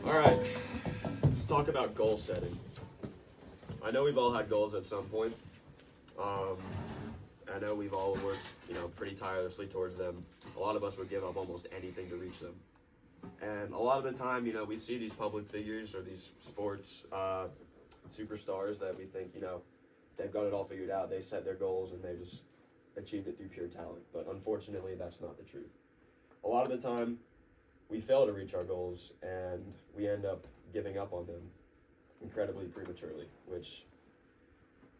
All right, let's talk about goal setting. I know we've all had goals at some point. Um, I know we've all worked, pretty tirelessly towards them. A lot of us would give up almost anything to reach them. And a lot of the time, we see these public figures or these sports superstars that we think, they've got it all figured out. They set their goals and they just achieved it through pure talent. But unfortunately, that's not the truth. A lot of the time, we fail to reach our goals and we end up giving up on them incredibly prematurely, which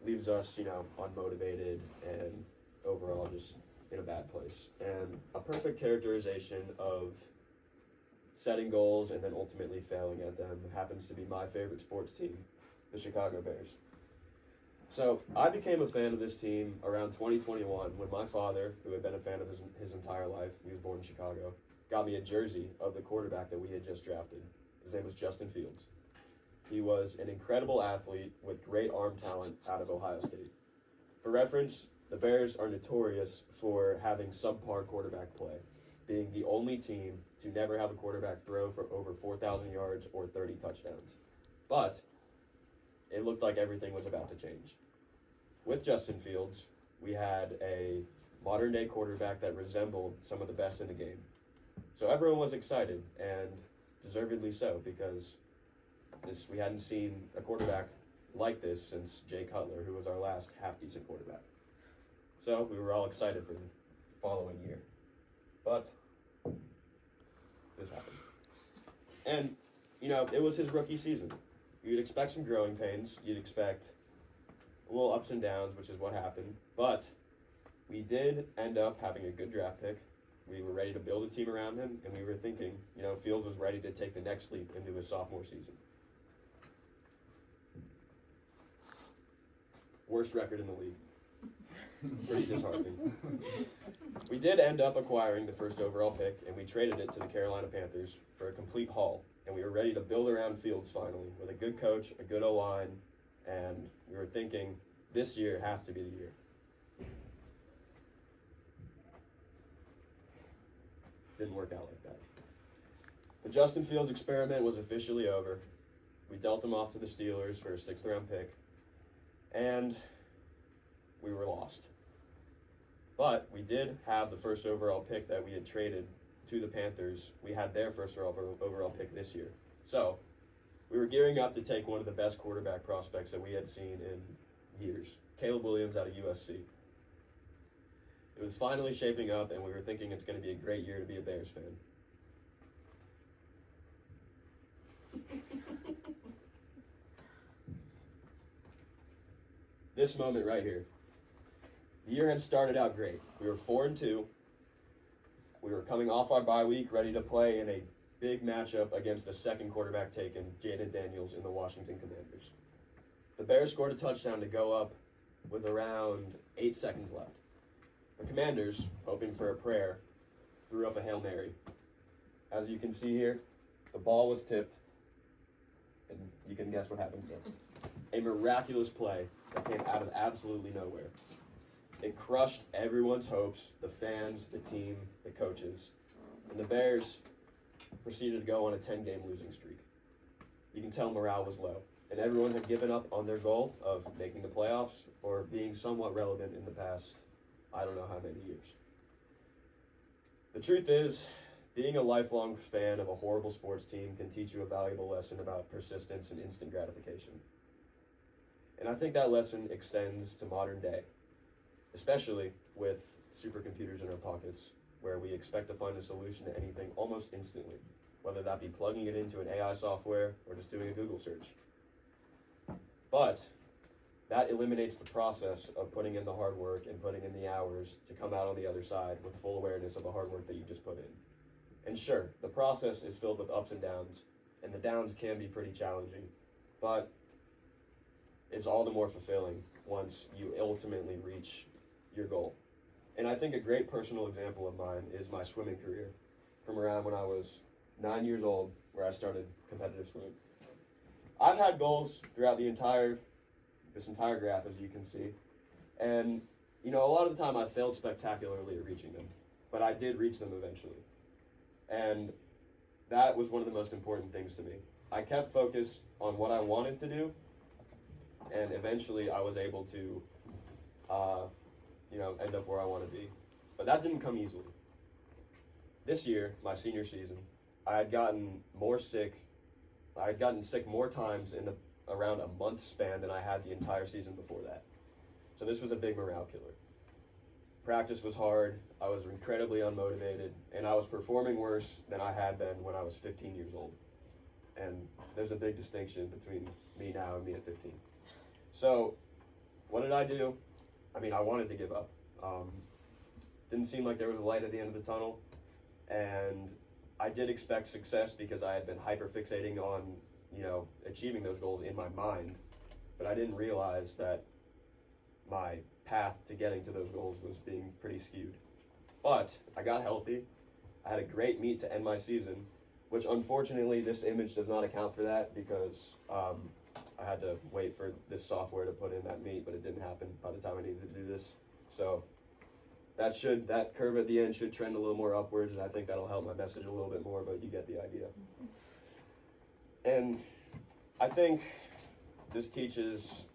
leaves us, unmotivated and overall just in a bad place. And a perfect characterization of setting goals and then ultimately failing at them happens to be my favorite sports team, the Chicago Bears. So I became a fan of this team around 2021 when my father, who had been a fan of his entire life, he was born in Chicago, got me a jersey of the quarterback that we had just drafted. His name was Justin Fields. He was an incredible athlete with great arm talent out of Ohio State. For reference, the Bears are notorious for having subpar quarterback play, being the only team to never have a quarterback throw for over 4,000 yards or 30 touchdowns. But it looked like everything was about to change. With Justin Fields, we had a modern-day quarterback that resembled some of the best in the game. So everyone was excited, and deservedly so, because we hadn't seen a quarterback like this since Jay Cutler, who was our last half-decent quarterback. So we were all excited for the following year. But this happened. And, it was his rookie season. You'd expect some growing pains. You'd expect a little ups and downs, which is what happened. But we did end up having a good draft pick. We were ready to build a team around him, and we were thinking, Fields was ready to take the next leap into his sophomore season. Worst record in the league. Pretty disheartening. We did end up acquiring the first overall pick, and we traded it to the Carolina Panthers for a complete haul. And we were ready to build around Fields finally with a good coach, a good O-line, and we were thinking this year has to be the year. Didn't work out like that. The Justin Fields experiment was officially over. We dealt him off to the Steelers for a 6th-round pick, and we were lost. But we did have the first overall pick that we had traded to the Panthers. We had their first overall pick this year. So we were gearing up to take one of the best quarterback prospects that we had seen in years, Caleb Williams out of USC. It was finally shaping up, and we were thinking it's going to be a great year to be a Bears fan. This moment right here. The year had started out great. We were 4-2. We were coming off our bye week, ready to play in a big matchup against the second quarterback taken, Jaden Daniels, in the Washington Commanders. The Bears scored a touchdown to go up with around 8 seconds left. The Commanders, hoping for a prayer, threw up a Hail Mary. As you can see here, the ball was tipped, and you can guess what happened next. A miraculous play that came out of absolutely nowhere. It crushed everyone's hopes, the fans, the team, the coaches, and the Bears proceeded to go on a 10-game losing streak. You can tell morale was low, and everyone had given up on their goal of making the playoffs or being somewhat relevant in the past, I don't know how many years. The truth is, being a lifelong fan of a horrible sports team can teach you a valuable lesson about persistence and instant gratification. And I think that lesson extends to modern day, especially with supercomputers in our pockets, where we expect to find a solution to anything almost instantly, whether that be plugging it into an AI software or just doing a Google search. But that eliminates the process of putting in the hard work and putting in the hours to come out on the other side with full awareness of the hard work that you just put in. And sure, the process is filled with ups and the downs can be pretty challenging, but it's all the more fulfilling once you ultimately reach your goal. And I think a great personal example of mine is my swimming career from around when I was 9 years old, where I started competitive swimming. I've had goals throughout this entire graph, as you can see. And, a lot of the time I failed spectacularly at reaching them, but I did reach them eventually. And that was one of the most important things to me. I kept focused on what I wanted to do, and eventually I was able to, end up where I want to be. But that didn't come easily. This year, my senior season, I had gotten more sick. I had gotten sick more times in around a month span than I had the entire season before that. So this was a big morale killer. Practice was hard, I was incredibly unmotivated, and I was performing worse than I had been when I was 15 years old. And there's a big distinction between me now and me at 15. So, what did I do? I mean, I wanted to give up. Didn't seem like there was a light at the end of the tunnel, and I did expect success because I had been hyper-fixating on, achieving those goals in my mind, but I didn't realize that my path to getting to those goals was being pretty skewed. But I got healthy. I had a great meet to end my season, which unfortunately this image does not account for that because I had to wait for this software to put in that meet, but it didn't happen by the time I needed to do this. So that curve at the end should trend a little more upwards, and I think that'll help my message a little bit more, but you get the idea. And I think this teaches,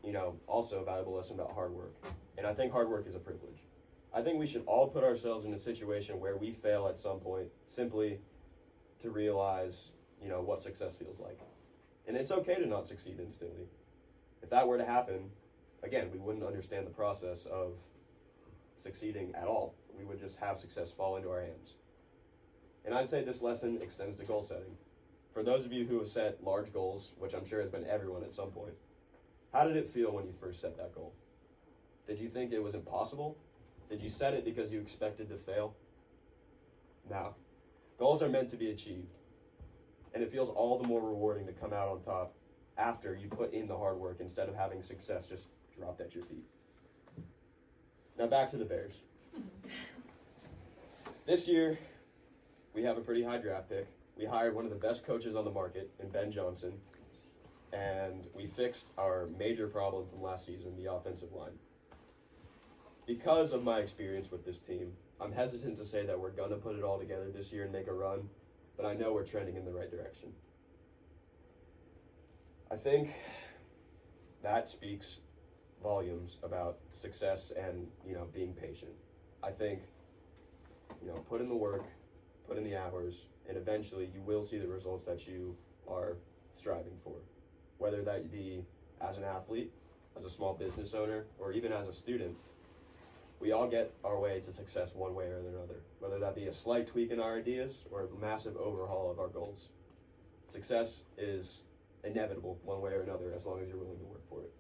also a valuable lesson about hard work. And I think hard work is a privilege. I think we should all put ourselves in a situation where we fail at some point simply to realize, what success feels like. And it's okay to not succeed instantly. If that were to happen, again, we wouldn't understand the process of succeeding at all. We would just have success fall into our hands. And I'd say this lesson extends to goal setting. For those of you who have set large goals, which I'm sure has been everyone at some point, how did it feel when you first set that goal? Did you think it was impossible? Did you set it because you expected to fail? No. Goals are meant to be achieved. And it feels all the more rewarding to come out on top after you put in the hard work instead of having success just dropped at your feet. Now back to the Bears. This year, we have a pretty high draft pick. We hired one of the best coaches on the market in Ben Johnson, and we fixed our major problem from last season, the offensive line. Because of my experience with this team, I'm hesitant to say that we're going to put it all together this year and make a run, but I know we're trending in the right direction. I think that speaks volumes about success and, being patient. I think, put in the work, put in the hours, and eventually you will see the results that you are striving for. Whether that be as an athlete, as a small business owner, or even as a student, we all get our way to success one way or another, whether that be a slight tweak in our ideas or a massive overhaul of our goals. Success is inevitable one way or another as long as you're willing to work for it.